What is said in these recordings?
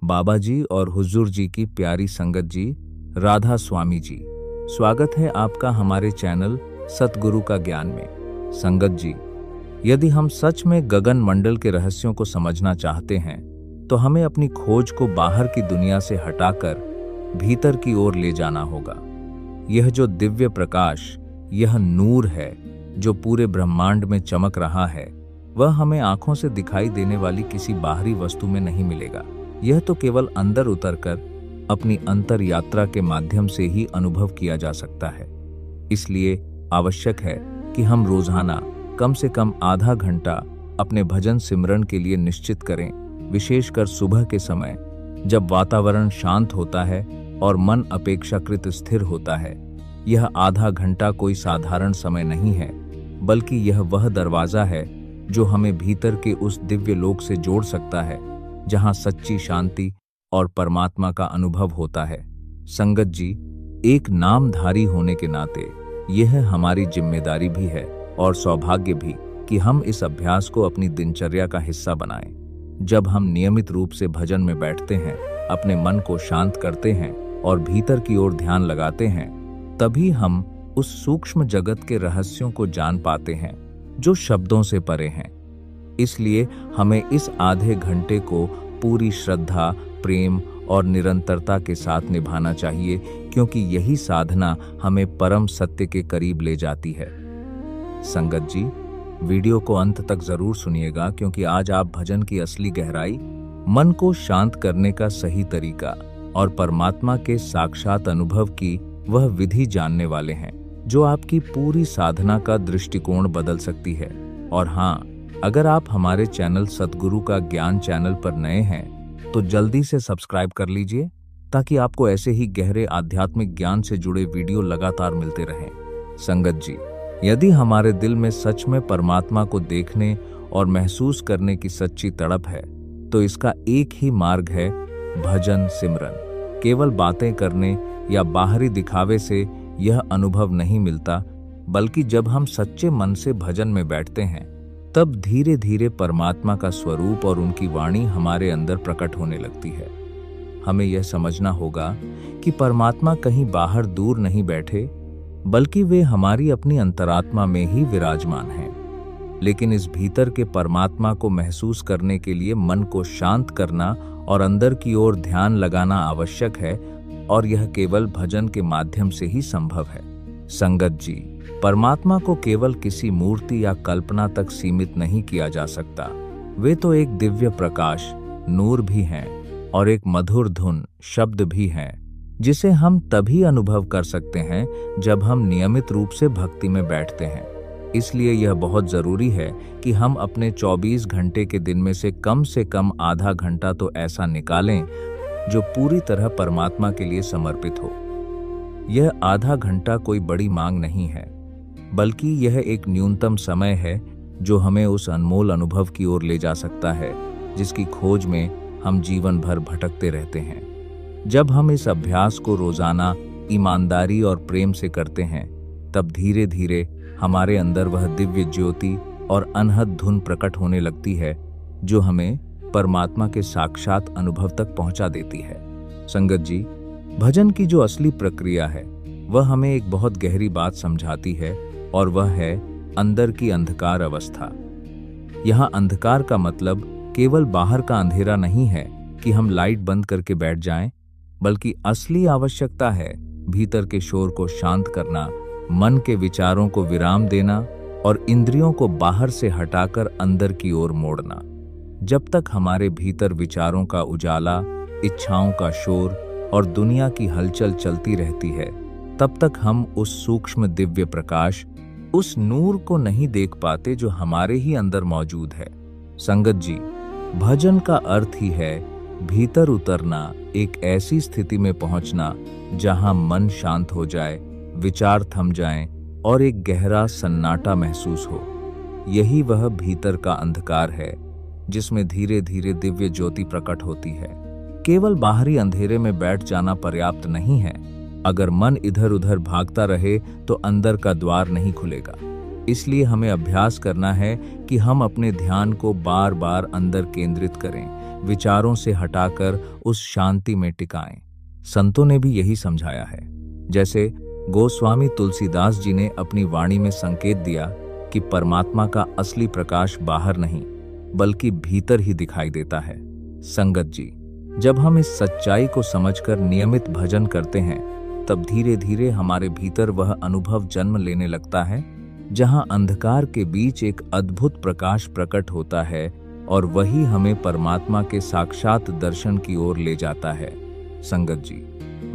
बाबा जी और हुजूर जी की प्यारी संगत जी, राधा स्वामी जी, स्वागत है आपका हमारे चैनल सतगुरु का ज्ञान में। संगत जी, यदि हम सच में गगन मंडल के रहस्यों को समझना चाहते हैं तो हमें अपनी खोज को बाहर की दुनिया से हटाकर भीतर की ओर ले जाना होगा। यह जो दिव्य प्रकाश, यह नूर है जो पूरे ब्रह्मांड में चमक रहा है, वह हमें आंखों से दिखाई देने वाली किसी बाहरी वस्तु में नहीं मिलेगा। यह तो केवल अंदर उतरकर अपनी अंतर यात्रा के माध्यम से ही अनुभव किया जा सकता है। इसलिए आवश्यक है कि हम रोजाना कम से कम आधा घंटा अपने भजन सिमरन के लिए निश्चित करें, विशेषकर सुबह के समय जब वातावरण शांत होता है और मन अपेक्षाकृत स्थिर होता है। यह आधा घंटा कोई साधारण समय नहीं है, बल्कि यह वह दरवाजा है जो हमें भीतर के उस दिव्य लोक से जोड़ सकता है जहां सच्ची शांति और परमात्मा का अनुभव होता है। संगत जी, एक नामधारी होने के नाते यह हमारी जिम्मेदारी भी है और सौभाग्य भी कि हम इस अभ्यास को अपनी दिनचर्या का हिस्सा बनाएं। जब हम नियमित रूप से भजन में बैठते हैं, अपने मन को शांत करते हैं और भीतर की ओर ध्यान लगाते हैं, तभी हम उस सूक्ष्म जगत के रहस्यों को जान पाते हैं जो शब्दों से परे हैं। इसलिए हमें इस आधे घंटे को पूरी श्रद्धा, प्रेम और निरंतरता के साथ निभाना चाहिए, क्योंकि यही साधना हमें परम सत्य के करीब ले जाती है। संगत जी, वीडियो को अंत तक जरूर सुनिएगा, क्योंकि आज आप भजन की असली गहराई, मन को शांत करने का सही तरीका और परमात्मा के साक्षात अनुभव की वह विधि जानने वाले हैं जो आपकी पूरी साधना का दृष्टिकोण बदल सकती है। और हाँ, अगर आप हमारे चैनल सतगुरु का ज्ञान चैनल पर नए हैं तो जल्दी से सब्सक्राइब कर लीजिए, ताकि आपको ऐसे ही गहरे आध्यात्मिक ज्ञान से जुड़े वीडियो लगातार मिलते रहें। संगत जी, यदि हमारे दिल में सच में परमात्मा को देखने और महसूस करने की सच्ची तड़प है, तो इसका एक ही मार्ग है भजन सिमरन। केवल बातें करने या बाहरी दिखावे से यह अनुभव नहीं मिलता, बल्कि जब हम सच्चे मन से भजन में बैठते हैं, तब धीरे धीरे परमात्मा का स्वरूप और उनकी वाणी हमारे अंदर प्रकट होने लगती है। हमें यह समझना होगा कि परमात्मा कहीं बाहर दूर नहीं बैठे, बल्कि वे हमारी अपनी अंतरात्मा में ही विराजमान हैं। लेकिन इस भीतर के परमात्मा को महसूस करने के लिए मन को शांत करना और अंदर की ओर ध्यान लगाना आवश्यक है, और यह केवल भजन के माध्यम से ही संभव है। संगत जी, परमात्मा को केवल किसी मूर्ति या कल्पना तक सीमित नहीं किया जा सकता। वे तो एक दिव्य प्रकाश, नूर भी हैं और एक मधुर धुन, शब्द भी हैं, जिसे हम तभी अनुभव कर सकते हैं जब हम नियमित रूप से भक्ति में बैठते हैं। इसलिए यह बहुत जरूरी है कि हम अपने 24 घंटे के दिन में से कम आधा घंटा तो ऐसा निकालें जो पूरी तरह परमात्मा के लिए समर्पित हो। यह आधा घंटा कोई बड़ी मांग नहीं है, बल्कि यह एक न्यूनतम समय है जो हमें उस अनमोल अनुभव की ओर ले जा सकता है जिसकी खोज में हम जीवन भर भटकते रहते हैं। जब हम इस अभ्यास को रोजाना ईमानदारी और प्रेम से करते हैं, तब धीरे धीरे हमारे अंदर वह दिव्य ज्योति और अनहद धुन प्रकट होने लगती है जो हमें परमात्मा के साक्षात अनुभव तक पहुंचा देती है। संगत जी, भजन की जो असली प्रक्रिया है वह हमें एक बहुत गहरी बात समझाती है, और वह है अंदर की अंधकार अवस्था। यहाँ अंधकार का मतलब केवल बाहर का अंधेरा नहीं है कि हम लाइट बंद करके बैठ जाएं, बल्कि असली आवश्यकता है भीतर के शोर को शांत करना, मन के विचारों को विराम देना और इंद्रियों को बाहर से हटाकर अंदर की ओर मोड़ना। जब तक हमारे भीतर विचारों का उजाला, इच्छाओं का शोर और दुनिया की हलचल चलती रहती है, तब तक हम उस सूक्ष्म दिव्य प्रकाश, उस नूर को नहीं देख पाते जो हमारे ही अंदर मौजूद है। संगत जी, भजन का अर्थ ही है भीतर उतरना, एक ऐसी स्थिति में पहुंचना जहां मन शांत हो जाए, विचार थम जाएं और एक गहरा सन्नाटा महसूस हो। यही वह भीतर का अंधकार है जिसमें धीरे धीरे दिव्य ज्योति प्रकट होती है। केवल बाहरी अंधेरे में बैठ जाना पर्याप्त नहीं है। अगर मन इधर उधर भागता रहे तो अंदर का द्वार नहीं खुलेगा। इसलिए हमें अभ्यास करना है कि हम अपने ध्यान को बार बार अंदर केंद्रित करें, विचारों से हटाकर उस शांति में टिकाएं। संतों ने भी यही समझाया है। जैसे गोस्वामी तुलसीदास जी ने अपनी वाणी में संकेत दिया कि परमात्मा का असली प्रकाश बाहर नहीं बल्कि भीतर ही दिखाई देता है। संगत जी, जब हम इस सच्चाई को समझकर नियमित भजन करते हैं तब धीरे धीरे हमारे भीतर वह अनुभव जन्म लेने लगता है जहां अंधकार के बीच एक अद्भुत प्रकाश प्रकट होता है और वही हमें परमात्मा के साक्षात दर्शन की ओर ले जाता है। संगत जी,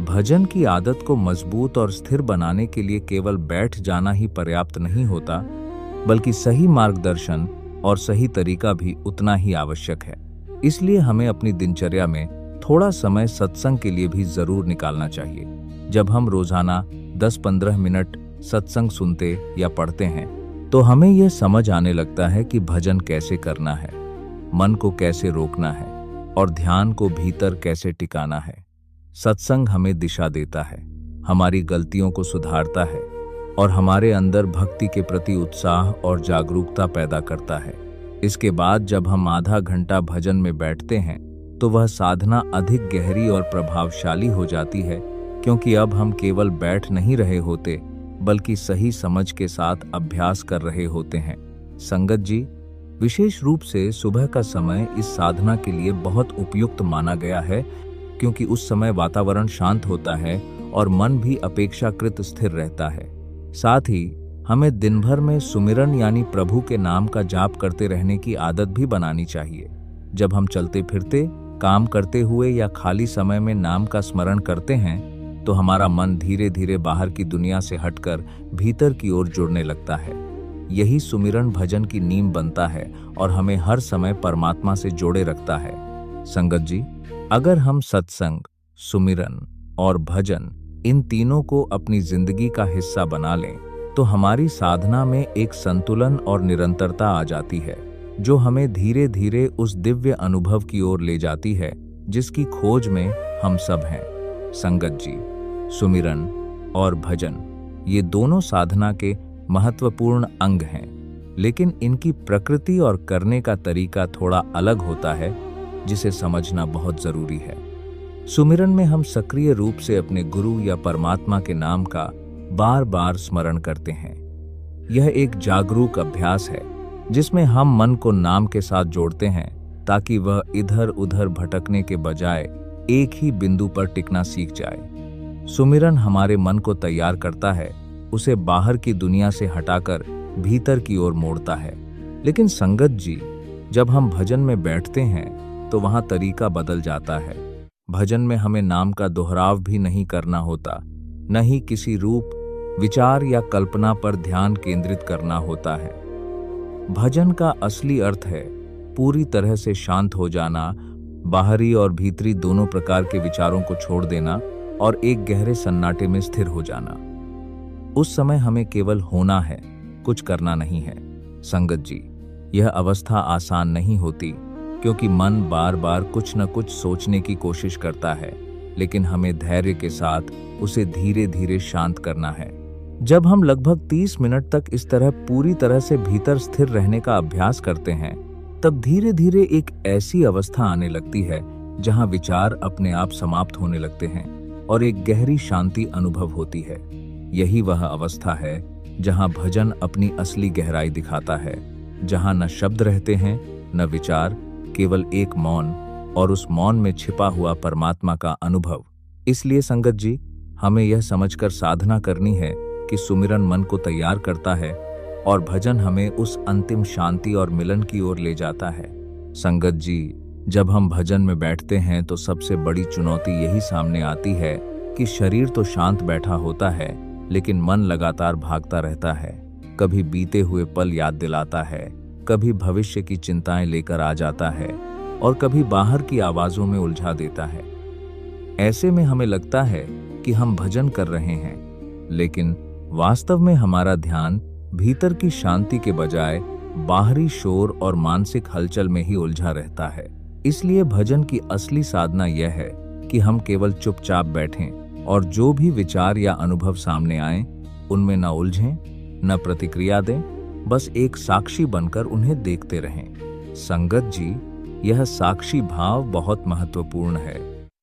भजन की आदत को मजबूत और स्थिर बनाने के लिए केवल बैठ जाना ही पर्याप्त नहीं होता, बल्कि सही मार्गदर्शन और सही तरीका भी उतना ही आवश्यक है। इसलिए हमें अपनी दिनचर्या में थोड़ा समय सत्संग के लिए भी जरूर निकालना चाहिए। जब हम रोजाना 10-15 मिनट सत्संग सुनते या पढ़ते हैं तो हमें यह समझ आने लगता है कि भजन कैसे करना है, मन को कैसे रोकना है और ध्यान को भीतर कैसे टिकाना है। सत्संग हमें दिशा देता है, हमारी गलतियों को सुधारता है और हमारे अंदर भक्ति के प्रति उत्साह और जागरूकता पैदा करता है। इसके बाद जब हम आधा घंटा भजन में बैठते हैं तो वह साधना अधिक गहरी और प्रभावशाली हो जाती है, क्योंकि अब हम केवल बैठ नहीं रहे होते बल्कि सही समझ के साथ अभ्यास कर रहे होते हैं। संगत जी, विशेष रूप से सुबह का समय इस साधना के लिए बहुत उपयुक्त माना गया है, क्योंकि उस समय वातावरण शांत होता है और मन भी अपेक्षाकृत स्थिर रहता है। साथ ही हमें दिन भर में सुमिरन यानी प्रभु के नाम का जाप करते रहने की आदत भी बनानी चाहिए। जब हम चलते फिरते, काम करते हुए या खाली समय में नाम का स्मरण करते हैं तो हमारा मन धीरे धीरे बाहर की दुनिया से हटकर भीतर की ओर जुड़ने लगता है। यही सुमिरन भजन की नींव बनता है और हमें हर समय परमात्मा से जोड़े रखता है। संगत जी, अगर हम सत्संग, सुमिरन और भजन इन तीनों को अपनी जिंदगी का हिस्सा बना लें तो हमारी साधना में एक संतुलन और निरंतरता आ जाती है, जो हमें धीरे धीरे उस दिव्य अनुभव की ओर ले जाती है जिसकी खोज में हम सब हैं। संगत जी, सुमिरन और भजन ये दोनों साधना के महत्वपूर्ण अंग हैं, लेकिन इनकी प्रकृति और करने का तरीका थोड़ा अलग होता है, जिसे समझना बहुत जरूरी है। सुमिरन में हम सक्रिय रूप से अपने गुरु या परमात्मा के नाम का बार बार स्मरण करते हैं। यह एक जागरूक अभ्यास है जिसमें हम मन को नाम के साथ जोड़ते हैं ताकि वह इधर उधर भटकने के बजाय एक ही बिंदु पर टिकना सीख जाए। सुमिरन हमारे मन को तैयार करता है, उसे बाहर की दुनिया से हटाकर भीतर की ओर मोड़ता है। लेकिन संगत जी, जब हम भजन में बैठते हैं तो वहां तरीका बदल जाता है। भजन में हमें नाम का दोहराव भी नहीं करना होता, न ही किसी रूप, विचार या कल्पना पर ध्यान केंद्रित करना होता है। भजन का असली अर्थ है पूरी तरह से शांत हो जाना, बाहरी और भीतरी दोनों प्रकार के विचारों को छोड़ देना और एक गहरे सन्नाटे में स्थिर हो जाना। उस समय हमें केवल होना है, कुछ करना नहीं है। संगत जी, यह अवस्था आसान नहीं होती, क्योंकि मन बार बार कुछ न कुछ सोचने की कोशिश करता है, लेकिन हमें धैर्य के साथ उसे धीरे धीरे शांत करना है। जब हम लगभग 30 मिनट तक इस तरह पूरी तरह से भीतर स्थिर रहने का अभ्यास करते हैं, तब धीरे धीरे एक ऐसी अवस्था आने लगती है जहां विचार अपने आप समाप्त होने लगते हैं और एक गहरी शांति अनुभव होती है। यही वह अवस्था है जहां भजन अपनी असली गहराई दिखाता है, जहां न शब्द रहते हैं न विचार, केवल एक मौन और उस मौन में छिपा हुआ परमात्मा का अनुभव। इसलिए संगत जी, हमें यह समझकर साधना करनी है कि सुमिरन मन को तैयार करता है और भजन हमें उस अंतिम शांति और मिलन की ओर ले जाता है। संगत जी, जब हम भजन में बैठते हैं तो सबसे बड़ी चुनौती यही सामने आती है कि शरीर तो शांत बैठा होता है, लेकिन मन लगातार भागता रहता है। कभी बीते हुए पल याद दिलाता है, कभी भविष्य की चिंताएं लेकर आ जाता है और कभी बाहर की आवाजों में उलझा देता है। ऐसे में हमें लगता है कि हम भजन कर रहे हैं, लेकिन वास्तव में हमारा ध्यान भीतर की शांति के बजाय बाहरी शोर और मानसिक हलचल में ही उलझा रहता है। इसलिए भजन की असली साधना यह है कि हम केवल चुपचाप बैठें और जो भी विचार या अनुभव सामने आए उनमें न उलझें, न प्रतिक्रिया दें, बस एक साक्षी बनकर उन्हें देखते रहें। संगत जी, यह साक्षी भाव बहुत महत्वपूर्ण है।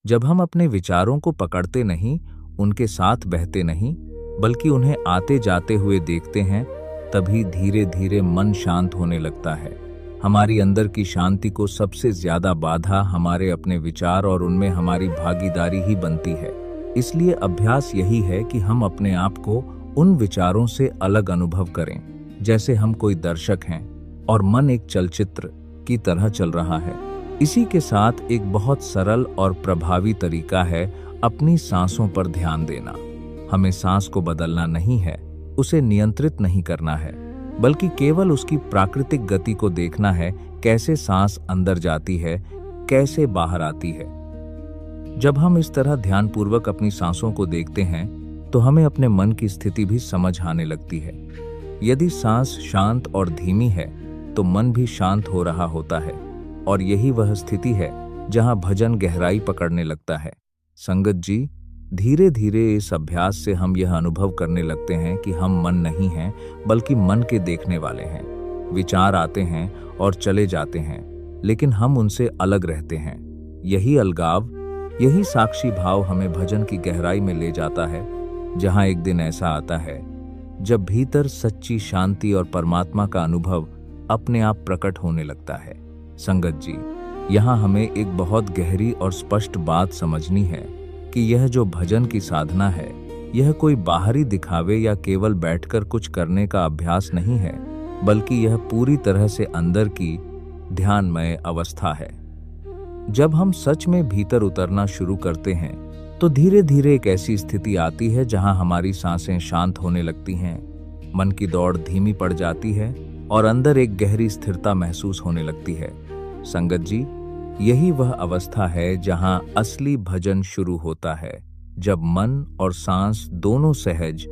जब हम अपने विचारों को पकड़ते नहीं, उनके साथ बहते नहीं, बल्कि उन्हें आते जाते हुए देखते हैं, तभी धीरे धीरे मन शांत होने लगता है। हमारी अंदर की शांति को सबसे ज्यादा बाधा हमारे अपने विचार और उनमें हमारी भागीदारी ही बनती है। इसलिए अभ्यास यही है कि हम अपने आप को उन विचारों से अलग अनुभव करें, जैसे हम कोई दर्शक हैं और मन एक चलचित्र की तरह चल रहा है। इसी के साथ एक बहुत सरल और प्रभावी तरीका है अपनी सांसों पर ध्यान देना। हमें सांस को बदलना नहीं है, उसे नियंत्रित नहीं करना है, बल्कि केवल उसकी प्राकृतिक गति को देखना है, कैसे सांस अंदर जाती है, कैसे बाहर आती है। जब हम इस तरह ध्यानपूर्वक अपनी सांसों को देखते हैं, तो हमें अपने मन की स्थिति भी समझ आने लगती है। यदि सांस शांत और धीमी है, तो मन भी शांत हो रहा होता है, और यही वह स्थिति है जहां भजन गहराई पकड़ने लगता है। संगत जी, धीरे धीरे इस अभ्यास से हम यह अनुभव करने लगते हैं कि हम मन नहीं हैं, बल्कि मन के देखने वाले हैं। विचार आते हैं और चले जाते हैं, लेकिन हम उनसे अलग रहते हैं। यही अलगाव, यही साक्षी भाव हमें भजन की गहराई में ले जाता है, जहां एक दिन ऐसा आता है जब भीतर सच्ची शांति और परमात्मा का अनुभव अपने आप प्रकट होने लगता है। संगत जी, यहाँ हमें एक बहुत गहरी और स्पष्ट बात समझनी है कि यह जो भजन की साधना है, यह कोई बाहरी दिखावे या केवल बैठकर कुछ करने का अभ्यास नहीं है, बल्कि यह पूरी तरह से अंदर की ध्यानमय अवस्था है। जब हम सच में भीतर उतरना शुरू करते हैं, तो धीरे धीरे एक ऐसी स्थिति आती है जहां हमारी सांसें शांत होने लगती हैं, मन की दौड़ धीमी पड़ जाती है और अंदर एक गहरी स्थिरता महसूस होने लगती है। संगत जी, यही वह अवस्था है जहां असली भजन शुरू होता है, जब मन और सांस दोनों सहज,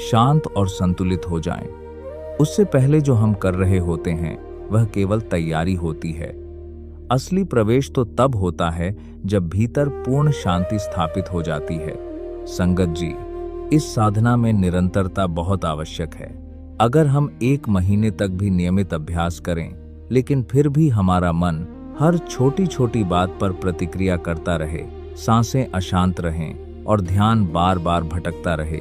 शांत और संतुलित हो जाएं। उससे पहले जो हम कर रहे होते हैं, वह केवल तैयारी होती है। असली प्रवेश तो तब होता है जब भीतर पूर्ण शांति स्थापित हो जाती है। संगत जी, इस साधना में निरंतरता बहुत आवश्यक है। अगर हम 1 महीने तक भी नियमित अभ्यास करें, लेकिन फिर भी हमारा मन हर छोटी छोटी बात पर प्रतिक्रिया करता रहे, सांसें अशांत रहें और ध्यान बार बार भटकता रहे,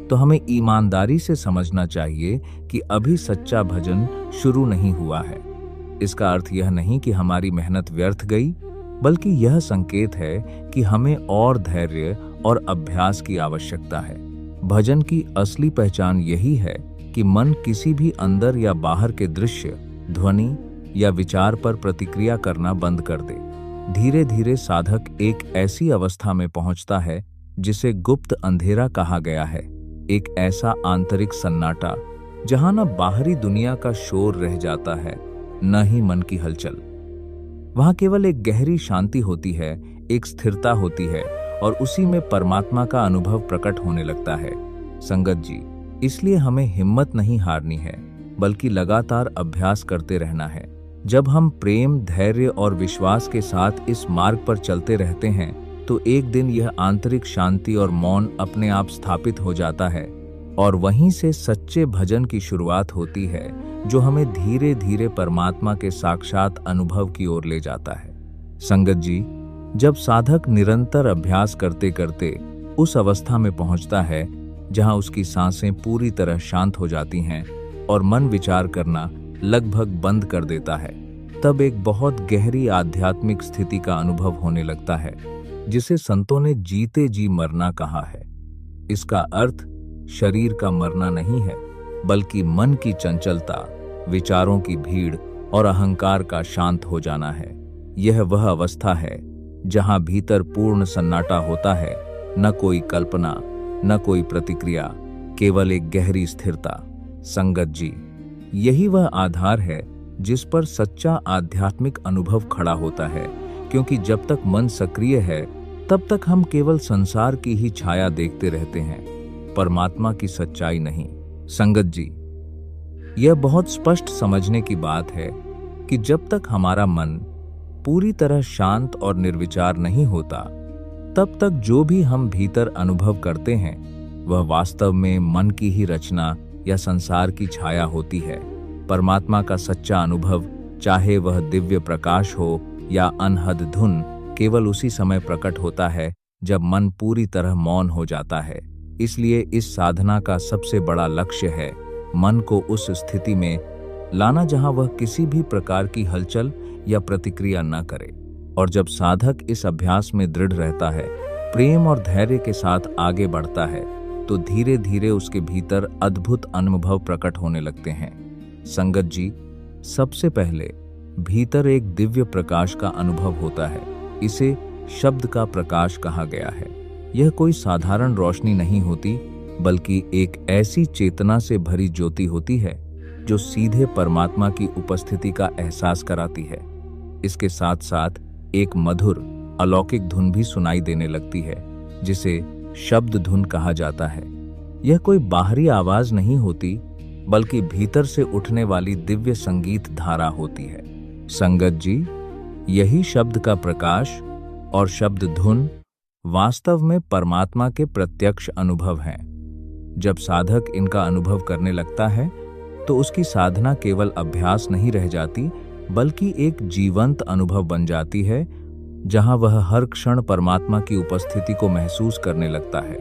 तो हमें ईमानदारी से समझना चाहिए कि अभी सच्चा भजन शुरू नहीं हुआ है। इसका अर्थ यह नहीं कि हमारी मेहनत व्यर्थ गई, बल्कि यह संकेत है कि हमें और धैर्य और अभ्यास की आवश्यकता है। भजन की असली पहचान यही है कि मन किसी भी अंदर या बाहर के दृश्य, ध्वनि या विचार पर प्रतिक्रिया करना बंद कर दे। धीरे धीरे साधक एक ऐसी अवस्था में पहुंचता है जिसे गुप्त अंधेरा कहा गया है, एक ऐसा आंतरिक सन्नाटा जहां न बाहरी दुनिया का शोर रह जाता है, न ही मन की हलचल। वहां केवल एक गहरी शांति होती है, एक स्थिरता होती है, और उसी में परमात्मा का अनुभव प्रकट होने लगता है। संगत जी, इसलिए हमें हिम्मत नहीं हारनी है, बल्कि लगातार अभ्यास करते रहना है। जब हम प्रेम, धैर्य और विश्वास के साथ इस मार्ग पर चलते रहते हैं, तो एक दिन यह आंतरिक शांति और मौन अपने आप स्थापित हो जाता है, और वहीं से सच्चे भजन की शुरुआत होती है, जो हमें धीरे धीरे परमात्मा के साक्षात अनुभव की ओर ले जाता है। संगत जी, जब साधक निरंतर अभ्यास करते करते उस अवस्था में पहुंचता है जहां उसकी सांसें पूरी तरह शांत हो जाती हैं और मन विचार करना लगभग बंद कर देता है, तब एक बहुत गहरी आध्यात्मिक स्थिति का अनुभव होने लगता है, जिसे संतों ने जीते जी मरना कहा है। इसका अर्थ शरीर का मरना नहीं है, बल्कि मन की चंचलता, विचारों की भीड़ और अहंकार का शांत हो जाना है। यह वह अवस्था है जहां भीतर पूर्ण सन्नाटा होता है, न कोई कल्पना, न कोई प्रतिक्रिया, केवल एक गहरी स्थिरता। संगत जी, यही वह आधार है जिस पर सच्चा आध्यात्मिक अनुभव खड़ा होता है, क्योंकि जब तक मन सक्रिय है, तब तक हम केवल संसार की ही छाया देखते रहते हैं, परमात्मा की सच्चाई नहीं। संगत जी, यह बहुत स्पष्ट समझने की बात है कि जब तक हमारा मन पूरी तरह शांत और निर्विचार नहीं होता, तब तक जो भी हम भीतर अनुभव करते हैं, वह वास्तव में मन की ही रचना या संसार की छाया होती है। परमात्मा का सच्चा अनुभव, चाहे वह दिव्य प्रकाश हो या अनहद धुन केवल उसी समय प्रकट होता है जब मन पूरी तरह मौन हो जाता है। इसलिए इस साधना का सबसे बड़ा लक्ष्य है मन को उस स्थिति में लाना जहां वह किसी भी प्रकार की हलचल या प्रतिक्रिया न करे। और जब साधक इस अभ्यास में दृढ़ रहता है, प्रेम और धैर्य के साथ आगे बढ़ता है, तो धीरे धीरे उसके भीतर अद्भुत अनुभव प्रकट होने लगते हैं। संगत जी, सबसे पहले भीतर एक दिव्य प्रकाश का अनुभव होता है। इसे शब्द का प्रकाश कहा गया है। यह कोई साधारण रोशनी नहीं होती, बल्कि एक ऐसी चेतना से भरी ज्योति होती है जो सीधे परमात्मा की उपस्थिति का एहसास कराती है। इसके साथ साथ एक मधुर अलौकिक धुन भी सुनाई देने लगती है, जिसे शब्द धुन कहा जाता है। यह कोई बाहरी आवाज नहीं होती, बल्कि भीतर से उठने वाली दिव्य संगीत धारा होती है। संगत जी, यही शब्द का प्रकाश और शब्द धुन वास्तव में परमात्मा के प्रत्यक्ष अनुभव हैं। जब साधक इनका अनुभव करने लगता है, तो उसकी साधना केवल अभ्यास नहीं रह जाती, बल्कि एक जीवंत अनुभव बन जाती है, जहां वह हर क्षण परमात्मा की उपस्थिति को महसूस करने लगता है।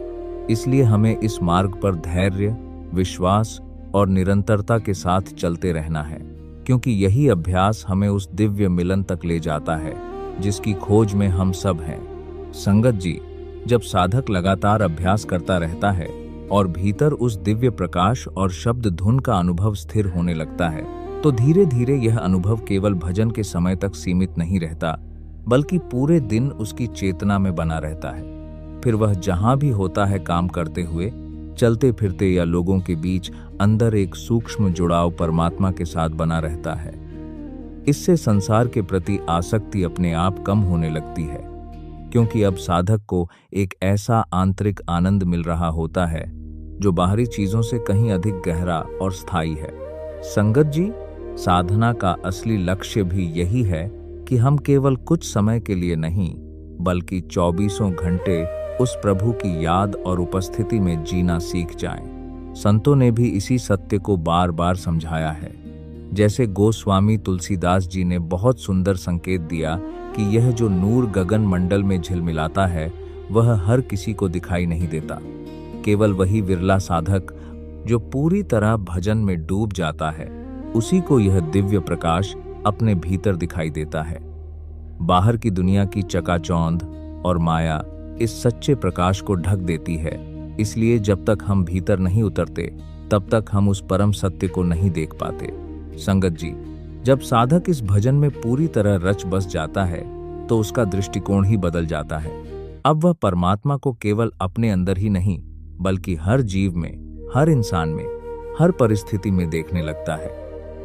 इसलिए हमें इस मार्ग पर धैर्य, विश्वास और निरंतरता के साथ चलते रहना है, क्योंकि यही अभ्यास हमें उस दिव्य मिलन तक ले जाता है जिसकी खोज में हम सब हैं। संगत जी, जब साधक लगातार अभ्यास करता रहता है और भीतर उस दिव्य प्रकाश और शब्द धुन का अनुभव स्थिर होने लगता है, तो धीरे धीरे यह अनुभव केवल भजन के समय तक सीमित नहीं रहता, बल्कि पूरे दिन उसकी चेतना में बना रहता है। फिर वह जहां भी होता है, काम करते हुए, चलते फिरते या लोगों के बीच, अंदर एक सूक्ष्म जुड़ाव परमात्मा के साथ बना रहता है। इससे संसार के प्रति आसक्ति अपने आप कम होने लगती है, क्योंकि अब साधक को एक ऐसा आंतरिक आनंद मिल रहा होता है जो बाहरी चीजों से कहीं अधिक गहरा और स्थायी है। संगत जी, साधना का असली लक्ष्य भी यही है कि हम केवल कुछ समय के लिए नहीं, बल्कि 24 घंटे उस प्रभु की याद और उपस्थिति में जीना सीख जाएं। संतों ने भी इसी सत्य को बार बार समझाया है। जैसे गोस्वामी तुलसीदास जी ने बहुत सुंदर संकेत दिया कि यह जो नूर गगन मंडल में झिलमिलाता है, वह हर किसी को दिखाई नहीं देता। केवल वही विरला साधक जो पूरी तरह भजन में डूब जाता है, उसी को यह दिव्य प्रकाश अपने भीतर दिखाई देता है। बाहर की दुनिया की चकाचौंध और माया इस सच्चे प्रकाश को ढक देती है। इसलिए जब तक हम भीतर नहीं उतरते, तब तक हम उस परम सत्य को नहीं देख पाते। संगत जी, जब साधक इस भजन में पूरी तरह रच बस जाता है, तो उसका दृष्टिकोण ही बदल जाता है। अब वह परमात्मा को केवल अपने अंदर ही नहीं, बल्कि हर जीव में, हर इंसान में, हर परिस्थिति में देखने लगता है।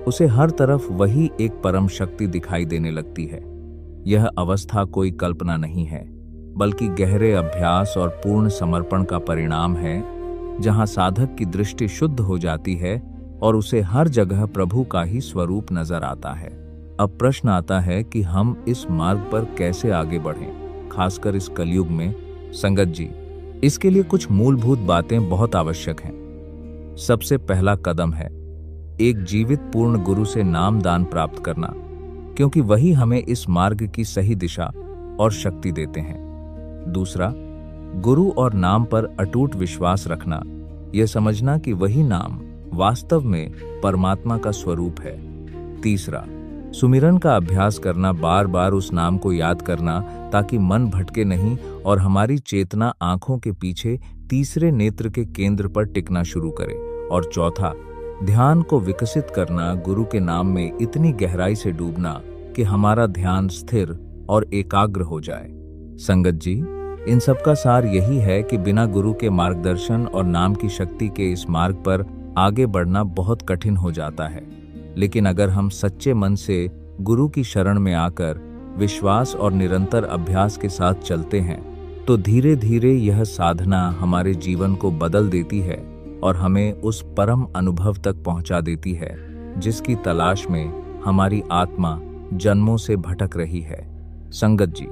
उसे हर तरफ वही एक परम शक्ति दिखाई देने लगती है। यह अवस्था कोई कल्पना नहीं है, बल्कि गहरे अभ्यास और पूर्ण समर्पण का परिणाम है, जहां साधक की दृष्टि शुद्ध हो जाती है और उसे हर जगह प्रभु का ही स्वरूप नजर आता है। अब प्रश्न आता है कि हम इस मार्ग पर कैसे आगे बढ़ें, खासकर इस कलयुग में। संगत जी, इसके लिए कुछ मूलभूत बातें बहुत आवश्यक हैं। सबसे पहला कदम है एक जीवित पूर्ण गुरु से नाम दान प्राप्त करना, क्योंकि वही हमें इस मार्ग की सही दिशा और शक्ति देते हैं। दूसरा, गुरु और नाम पर अटूट विश्वास रखना, यह समझना कि वही नाम वास्तव में परमात्मा का स्वरूप है। तीसरा, सुमिरन का अभ्यास करना, बार बार उस नाम को याद करना, ताकि मन भटके नहीं और हमारी चेतना आंखों के पीछे तीसरे नेत्र के केंद्र पर टिकना शुरू करे। और चौथा, ध्यान को विकसित करना, गुरु के नाम में इतनी गहराई से डूबना कि हमारा ध्यान स्थिर और एकाग्र हो जाए। संगत जी, इन सब का सार यही है कि बिना गुरु के मार्गदर्शन और नाम की शक्ति के इस मार्ग पर आगे बढ़ना बहुत कठिन हो जाता है। लेकिन अगर हम सच्चे मन से गुरु की शरण में आकर विश्वास और निरंतर अभ्यास के साथ चलते हैं, तो धीरे धीरे यह साधना हमारे जीवन को बदल देती है और हमें उस परम अनुभव तक पहुंचा देती है जिसकी तलाश में हमारी आत्मा जन्मों से भटक रही है। संगत जी,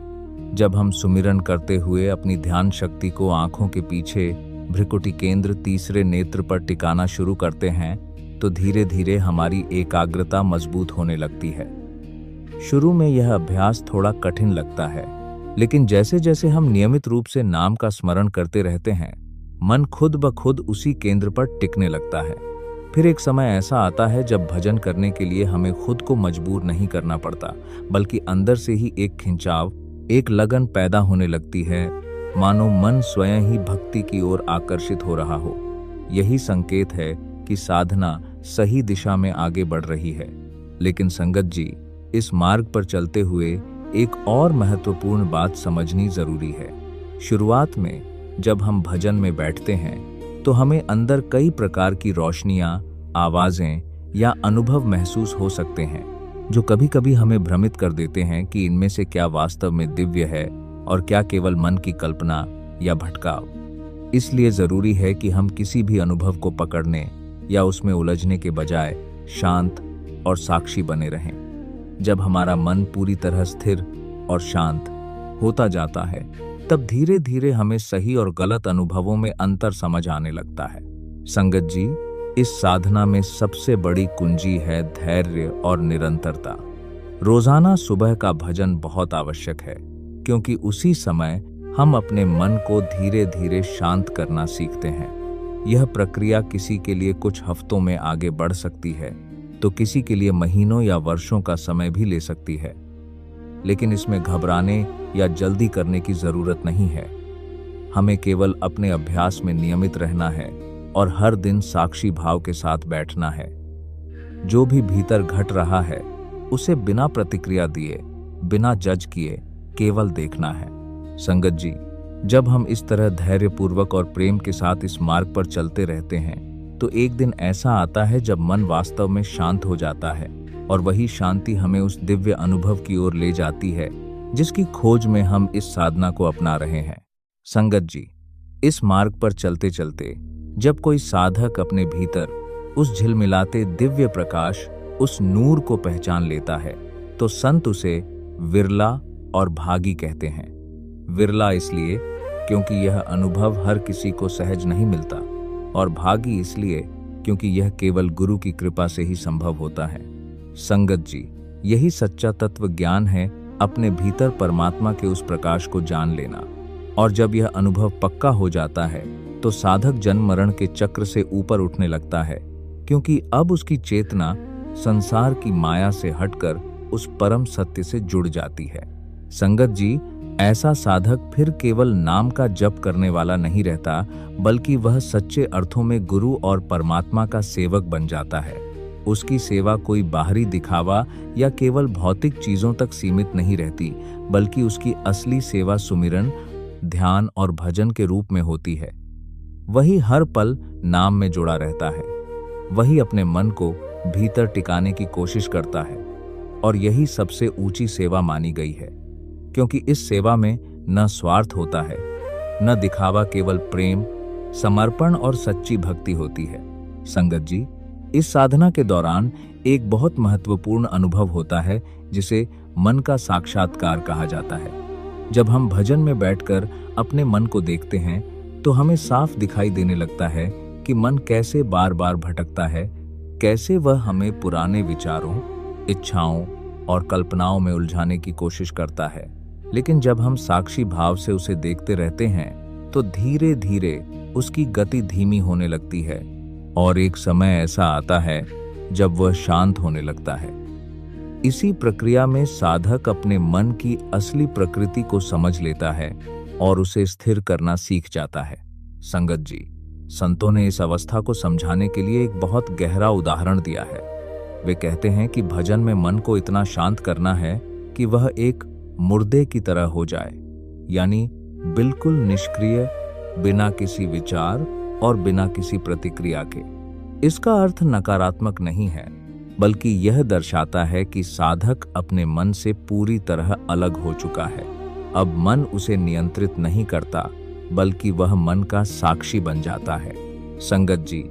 जब हम सुमिरन करते हुए अपनी ध्यान शक्ति को आंखों के पीछे भ्रिकुटी केंद्र तीसरे नेत्र पर टिकाना शुरू करते हैं, तो धीरे धीरे हमारी एकाग्रता मजबूत होने लगती है। शुरू में यह अभ्यास थोड़ा कठिन लगता है, लेकिन जैसे जैसे हम नियमित रूप से नाम का स्मरण करते रहते हैं, मन खुद ब खुद उसी केंद्र पर टिकने लगता है। फिर एक समय ऐसा आता है जब भजन करने के लिए हमें खुद को मजबूर नहीं करना पड़ता, बल्कि अंदर से ही एक खिंचाव, एक लगन पैदा होने लगती है, मानो मन स्वयं ही भक्ति की ओर आकर्षित हो रहा हो। यही संकेत है कि साधना सही दिशा में आगे बढ़ रही है। लेकिन संगत जी, इस मार्ग पर चलते हुए एक और महत्वपूर्ण बात समझनी जरूरी है। शुरुआत में जब हम भजन में बैठते हैं तो हमें अंदर कई प्रकार की रोशनियां, आवाजें या अनुभव महसूस हो सकते हैं, जो कभी कभी हमें भ्रमित कर देते हैं कि इनमें से क्या वास्तव में दिव्य है और क्या केवल मन की कल्पना या भटकाव। इसलिए जरूरी है कि हम किसी भी अनुभव को पकड़ने या उसमें उलझने के बजाय शांत और साक्षी बने रहें। जब हमारा मन पूरी तरह स्थिर और शांत होता जाता है, तब धीरे धीरे हमें सही और गलत अनुभवों में अंतर समझ आने लगता है। संगत जी, इस साधना में सबसे बड़ी कुंजी है धैर्य और निरंतरता। रोजाना सुबह का भजन बहुत आवश्यक है, क्योंकि उसी समय हम अपने मन को धीरे धीरे शांत करना सीखते हैं। यह प्रक्रिया किसी के लिए कुछ हफ्तों में आगे बढ़ सकती है, तो किसी के लिए महीनों या वर्षों का समय भी ले सकती है। लेकिन इसमें घबराने या जल्दी करने की जरूरत नहीं है। हमें केवल अपने अभ्यास में नियमित रहना है और हर दिन साक्षी भाव के साथ बैठना है। जो भी भीतर घट रहा है, उसे बिना प्रतिक्रिया दिए, बिना जज किए केवल देखना है। संगत जी, जब हम इस तरह धैर्यपूर्वक और प्रेम के साथ इस मार्ग पर चलते रहते हैं, तो एक दिन ऐसा आता है जब मन वास्तव में शांत हो जाता है, और वही शांति हमें उस दिव्य अनुभव की ओर ले जाती है जिसकी खोज में हम इस साधना को अपना रहे हैं। संगत जी, इस मार्ग पर चलते चलते जब कोई साधक अपने भीतर उस झिलमिलाते दिव्य प्रकाश, उस नूर को पहचान लेता है, तो संत उसे विरला और भागी कहते हैं। विरला इसलिए क्योंकि यह अनुभव हर किसी को सहज नहीं मिलता, और भागी इसलिए क्योंकि यह केवल गुरु की कृपा से ही संभव होता है। संगत जी, यही सच्चा तत्व ज्ञान है, अपने भीतर परमात्मा के उस प्रकाश को जान लेना। और जब यह अनुभव पक्का हो जाता है, तो साधक जन्म मरण के चक्र से ऊपर उठने लगता है, क्योंकि अब उसकी चेतना संसार की माया से हटकर उस परम सत्य से जुड़ जाती है। संगत जी, ऐसा साधक फिर केवल नाम का जप करने वाला नहीं रहता, बल्कि वह सच्चे अर्थों में गुरु और परमात्मा का सेवक बन जाता है। उसकी सेवा कोई बाहरी दिखावा या केवल भौतिक चीजों तक सीमित नहीं रहती, बल्कि उसकी असली सेवा सुमिरन, ध्यान और भजन के रूप में होती है। वही हर पल नाम में जुड़ा रहता है, वही अपने मन को भीतर टिकाने की कोशिश करता है, और यही सबसे ऊंची सेवा मानी गई है, क्योंकि इस सेवा में न स्वार्थ होता है, न दिखावा, केवल प्रेम, समर्पण और सच्ची भक्ति होती है। संगत जी, इस साधना के दौरान एक बहुत महत्वपूर्ण अनुभव होता है, जिसे मन का साक्षात्कार कहा जाता है। जब हम भजन में बैठकर अपने मन को देखते हैं, तो हमें साफ दिखाई देने लगता है कि मन कैसे बार बार भटकता है, कैसे वह हमें पुराने विचारों, इच्छाओं और कल्पनाओं में उलझाने की कोशिश करता है। लेकिन जब हम साक्षी भाव से उसे देखते रहते हैं, तो धीरे धीरे उसकी गति धीमी होने लगती है, और एक समय ऐसा आता है जब वह शांत होने लगता है। इसी प्रक्रिया में साधक अपने मन की असली प्रकृति को समझ लेता है और उसे स्थिर करना सीख जाता है। संगत जी, संतों ने इस अवस्था को समझाने के लिए एक बहुत गहरा उदाहरण दिया है। वे कहते हैं कि भजन में मन को इतना शांत करना है कि वह एक मुर्दे की तरह हो जाए, यानी बिल्कुल निष्क्रिय, बिना किसी विचार और बिना किसी प्रतिक्रिया के। इसका अर्थ नकारात्मक नहीं है, बल्कि यह दर्शाता है कि साधक अपने मन से पूरी तरह अलग हो चुका है। अब मन उसे नियंत्रित नहीं करता, बल्कि वह मन का साक्षी बन जाता है। संगत जी,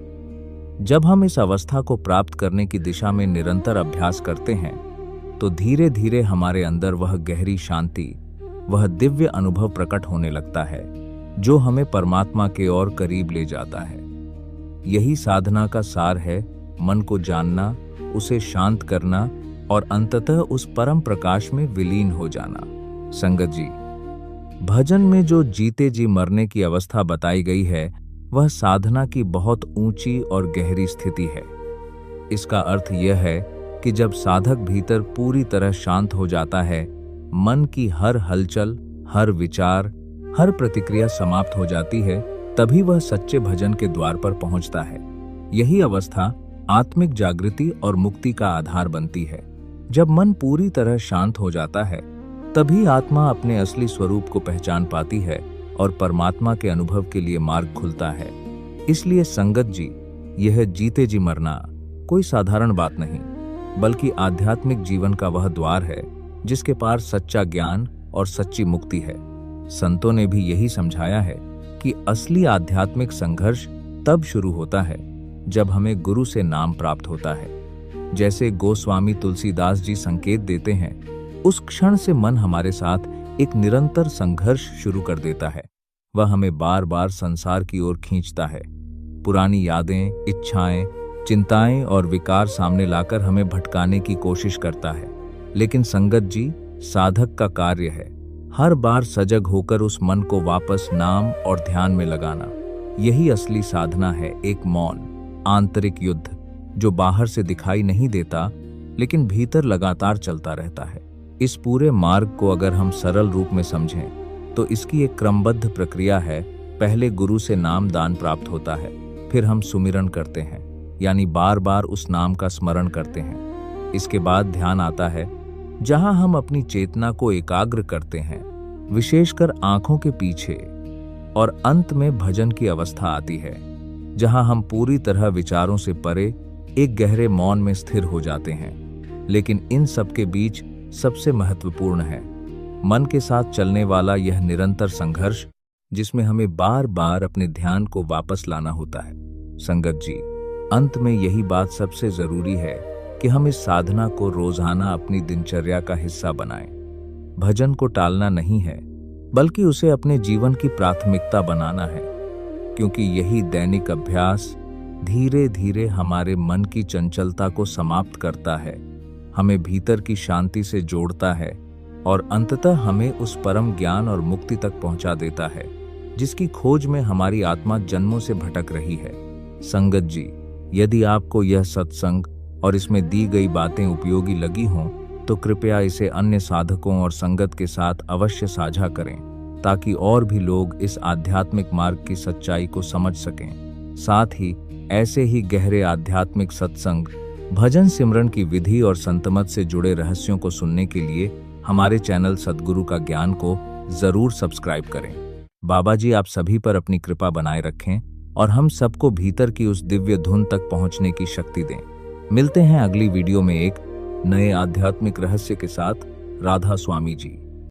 जब हम इस अवस्था को प्राप्त करने की दिशा में निरंतर अभ्यास करते हैं, तो धीरे धीरे हमारे अंदर वह गहरी शांति, वह दिव्य अनुभव प्रकट होने लगता है, जो हमें परमात्मा के और करीब ले जाता है। यही साधना का सार है, मन को जानना, उसे शांत करना और अंततः उस परम प्रकाश में विलीन हो जाना। संगत जी, भजन में जो जीते जी मरने की अवस्था बताई गई है वह साधना की बहुत ऊंची और गहरी स्थिति है। इसका अर्थ यह है कि जब साधक भीतर पूरी तरह शांत हो जाता है, मन की हर हलचल, हर विचार, हर प्रतिक्रिया समाप्त हो जाती है, तभी वह सच्चे भजन के द्वार पर पहुंचता है। यही अवस्था आत्मिक जागृति और मुक्ति का आधार बनती है। जब मन पूरी तरह शांत हो जाता है, तभी आत्मा अपने असली स्वरूप को पहचान पाती है और परमात्मा के अनुभव के लिए मार्ग खुलता है। इसलिए संगत जी, यह जीते जी मरना कोई साधारण बात नहीं, बल्कि आध्यात्मिक जीवन का वह द्वार है जिसके पार सच्चा ज्ञान और सच्ची मुक्ति है। संतों ने भी यही समझाया है कि असली आध्यात्मिक संघर्ष तब शुरू होता है जब हमें गुरु से नाम प्राप्त होता है। जैसे गोस्वामी तुलसीदास जी संकेत देते हैं, उस क्षण से मन हमारे साथ एक निरंतर संघर्ष शुरू कर देता है। वह हमें बार बार संसार की ओर खींचता है। पुरानी यादें, इच्छाएं, चिंताएं और विकार सामने लाकर हमें भटकाने की कोशिश करता है। लेकिन संगत जी, साधक का कार्य है हर बार सजग होकर उस मन को वापस नाम और ध्यान में लगाना। यही असली साधना है, एक मौन आंतरिक युद्ध जो बाहर से दिखाई नहीं देता लेकिन भीतर लगातार चलता रहता है। इस पूरे मार्ग को अगर हम सरल रूप में समझें तो इसकी एक क्रमबद्ध प्रक्रिया है। पहले गुरु से नाम दान प्राप्त होता है, फिर हम सुमिरन करते हैं, यानी बार बार उस नाम का स्मरण करते हैं। इसके बाद ध्यान आता है, जहां हम अपनी चेतना को एकाग्र करते हैं, विशेषकर आंखों के पीछे, और अंत में भजन की अवस्था आती है जहां हम पूरी तरह विचारों से परे एक गहरे मौन में स्थिर हो जाते हैं। लेकिन इन सब के बीच सबसे महत्वपूर्ण है मन के साथ चलने वाला यह निरंतर संघर्ष, जिसमें हमें बार बार अपने ध्यान को वापस लाना होता है। संगत जी, अंत में यही बात सबसे जरूरी है कि हम इस साधना को रोजाना अपनी दिनचर्या का हिस्सा बनाएं। भजन को टालना नहीं है, बल्कि उसे अपने जीवन की प्राथमिकता बनाना है, क्योंकि यही दैनिक अभ्यास धीरे धीरे हमारे मन की चंचलता को समाप्त करता है, हमें भीतर की शांति से जोड़ता है और अंततः हमें उस परम ज्ञान और मुक्ति तक पहुंचा देता है जिसकी खोज में हमारी आत्मा जन्मों से भटक रही है। संगत जी, यदि आपको यह सत्संग और इसमें दी गई बातें उपयोगी लगी हों तो कृपया इसे अन्य साधकों और संगत के साथ अवश्य साझा करें, ताकि और भी लोग इस आध्यात्मिक मार्ग की सच्चाई को समझ सकें। साथ ही ऐसे ही गहरे आध्यात्मिक सत्संग, भजन सिमरन की विधि और संतमत से जुड़े रहस्यों को सुनने के लिए हमारे चैनल सद्गुरु का ज्ञान को जरूर सब्सक्राइब करें। बाबा जी आप सभी पर अपनी कृपा बनाए रखें और हम सबको भीतर की उस दिव्य धुन तक पहुंचने की शक्ति दें। मिलते हैं अगली वीडियो में एक नए आध्यात्मिक रहस्य के साथ। राधा स्वामी जी।